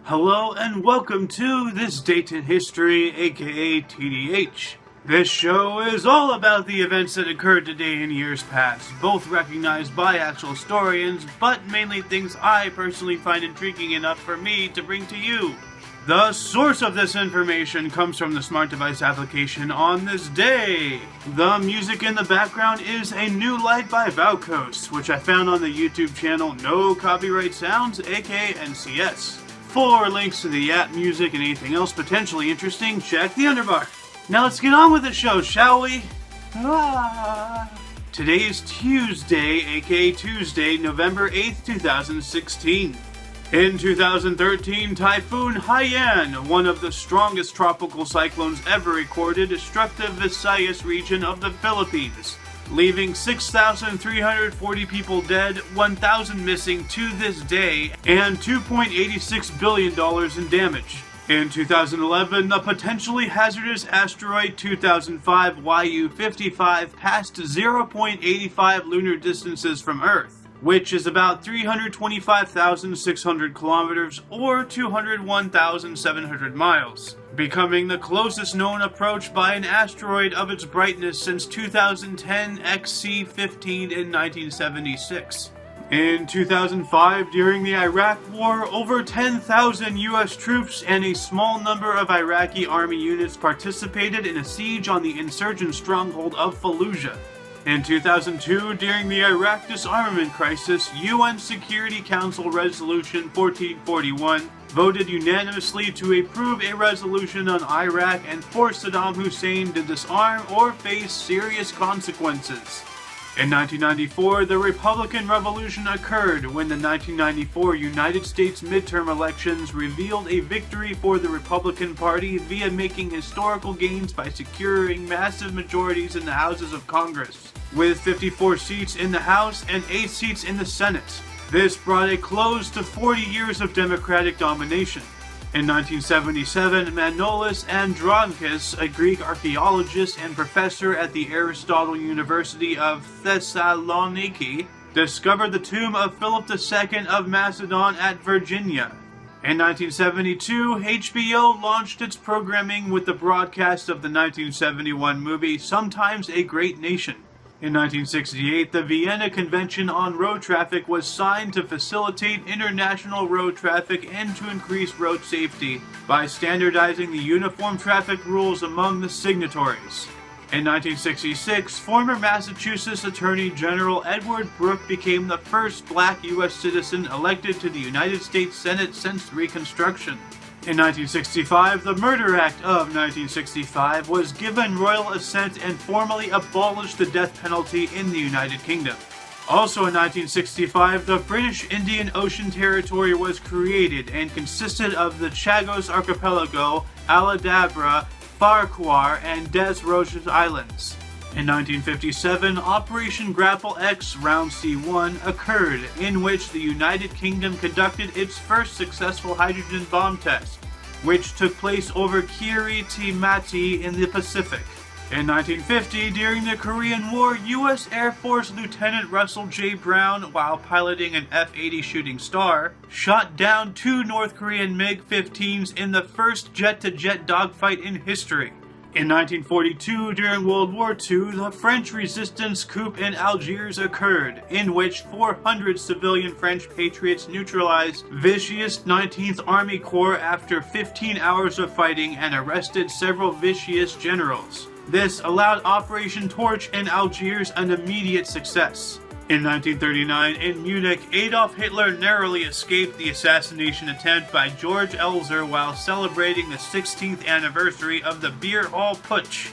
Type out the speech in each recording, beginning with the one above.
Hello and welcome to This Date in History, aka TDH. This show is all about the events that occurred today in years past, both recognized by actual historians, but mainly things I personally find intriguing enough for me to bring to you. The source of this information comes from the smart device application On This Day. The music in the background is A New Light by Valcos, which I found on the YouTube channel No Copyright Sounds, aka NCS. For links to the app, music, and anything else potentially interesting, check the underbar. Now let's get on with the show, shall we? Today is Tuesday, aka Tuesday, November 8th, 2016. In 2013, Typhoon Haiyan, one of the strongest tropical cyclones ever recorded, struck the Visayas region of the Philippines, leaving 6,340 people dead, 1,000 missing to this day, and $2.86 billion in damage. In 2011, the potentially hazardous asteroid 2005 YU-55 passed 0.85 lunar distances from Earth, which is about 325,600 kilometers or 201,700 miles, becoming the closest known approach by an asteroid of its brightness since 2010 XC-15 in 1976. In 2005, during the Iraq War, over 10,000 U.S. troops and a small number of Iraqi army units participated in a siege on the insurgent stronghold of Fallujah. In 2002, during the Iraq disarmament crisis, UN Security Council Resolution 1441 voted unanimously to approve a resolution on Iraq and force Saddam Hussein to disarm or face serious consequences. In 1994, the Republican Revolution occurred when the 1994 United States midterm elections revealed a victory for the Republican Party via making historical gains by securing massive majorities in the houses of Congress, with 54 seats in the House and 8 seats in the Senate. This brought a close to 40 years of Democratic domination. In 1977, Manolis Andronikos, a Greek archaeologist and professor at the Aristotle University of Thessaloniki, discovered the tomb of Philip II of Macedon at Virginia. In 1972, HBO launched its programming with the broadcast of the 1971 movie Sometimes a Great Nation. In 1968, the Vienna Convention on Road Traffic was signed to facilitate international road traffic and to increase road safety by standardizing the uniform traffic rules among the signatories. In 1966, former Massachusetts Attorney General Edward Brooke became the first black U.S. citizen elected to the United States Senate since Reconstruction. In 1965, the Murder Act of 1965 was given royal assent and formally abolished the death penalty in the United Kingdom. Also in 1965, the British Indian Ocean Territory was created and consisted of the Chagos Archipelago, Aladabra, Farquhar, and Des Roches Islands. In 1957, Operation Grapple X Round C1 occurred, in which the United Kingdom conducted its first successful hydrogen bomb test, which took place over Kiritimati in the Pacific. In 1950, during the Korean War, U.S. Air Force Lieutenant Russell J. Brown, while piloting an F-80 Shooting Star, shot down 2 North Korean MiG-15s in the first jet-to-jet dogfight in history. In 1942, during World War II, the French resistance coup in Algiers occurred, in which 400 civilian French patriots neutralized Vichy's 19th Army Corps after 15 hours of fighting and arrested several Vichy's generals. This allowed Operation Torch in Algiers an immediate success. In 1939, in Munich, Adolf Hitler narrowly escaped the assassination attempt by George Elzer while celebrating the 16th anniversary of the Beer Hall Putsch.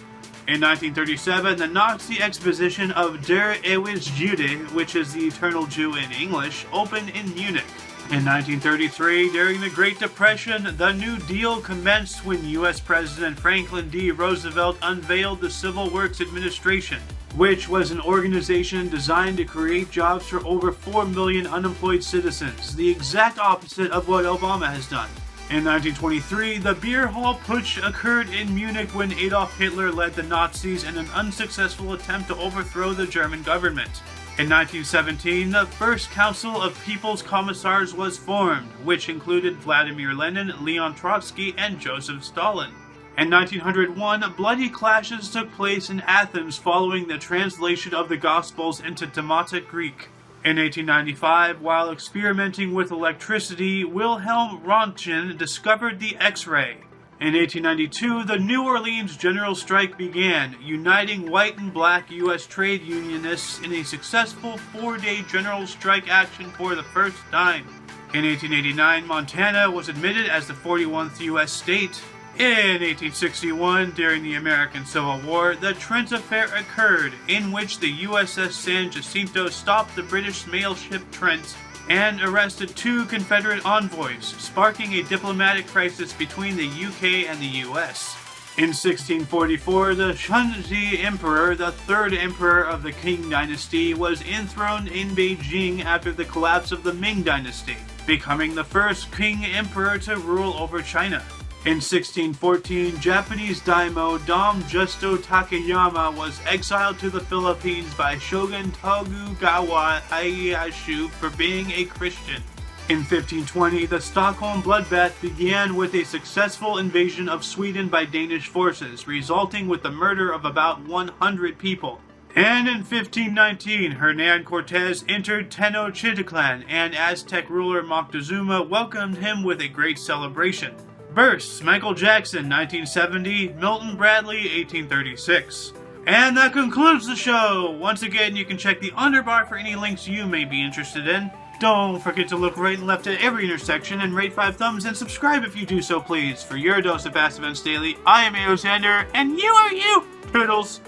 In 1937, the Nazi exposition of Der ewige Jude, which is the Eternal Jew in English, opened in Munich. In 1933, during the Great Depression, the New Deal commenced when U.S. President Franklin D. Roosevelt unveiled the Civil Works Administration, which was an organization designed to create jobs for over 4 million unemployed citizens, the exact opposite of what Obama has done. In 1923, the Beer Hall Putsch occurred in Munich when Adolf Hitler led the Nazis in an unsuccessful attempt to overthrow the German government. In 1917, the first Council of People's Commissars was formed, which included Vladimir Lenin, Leon Trotsky, and Joseph Stalin. In 1901, bloody clashes took place in Athens following the translation of the Gospels into Demotic Greek. In 1895, while experimenting with electricity, Wilhelm Röntgen discovered the X-ray. In 1892, the New Orleans General Strike began, uniting white and black U.S. trade unionists in a successful 4-day general strike action for the first time. In 1889, Montana was admitted as the 41st U.S. state. In 1861, during the American Civil War, the Trent Affair occurred, in which the USS San Jacinto stopped the British mail ship Trent and arrested 2 Confederate envoys, sparking a diplomatic crisis between the UK and the US. In 1644, the Shunzhi Emperor, the 3rd emperor of the Qing dynasty, was enthroned in Beijing after the collapse of the Ming dynasty, becoming the first Qing emperor to rule over China. In 1614, Japanese daimyo Dom Justo Takayama was exiled to the Philippines by Shogun Tokugawa Ieyasu for being a Christian. In 1520, the Stockholm bloodbath began with a successful invasion of Sweden by Danish forces, resulting with the murder of about 100 people. And in 1519, Hernan Cortez entered Tenochtitlan, and Aztec ruler Moctezuma welcomed him with a great celebration. Births: Michael Jackson, 1970, Milton Bradley, 1836. And that concludes the show! Once again, you can check the underbar for any links you may be interested in. Don't forget to look right and left at every intersection and rate 5 thumbs and subscribe if you do so, please. For your dose of Fast Events Daily, I am Aeoxander, and you are you, Turtles!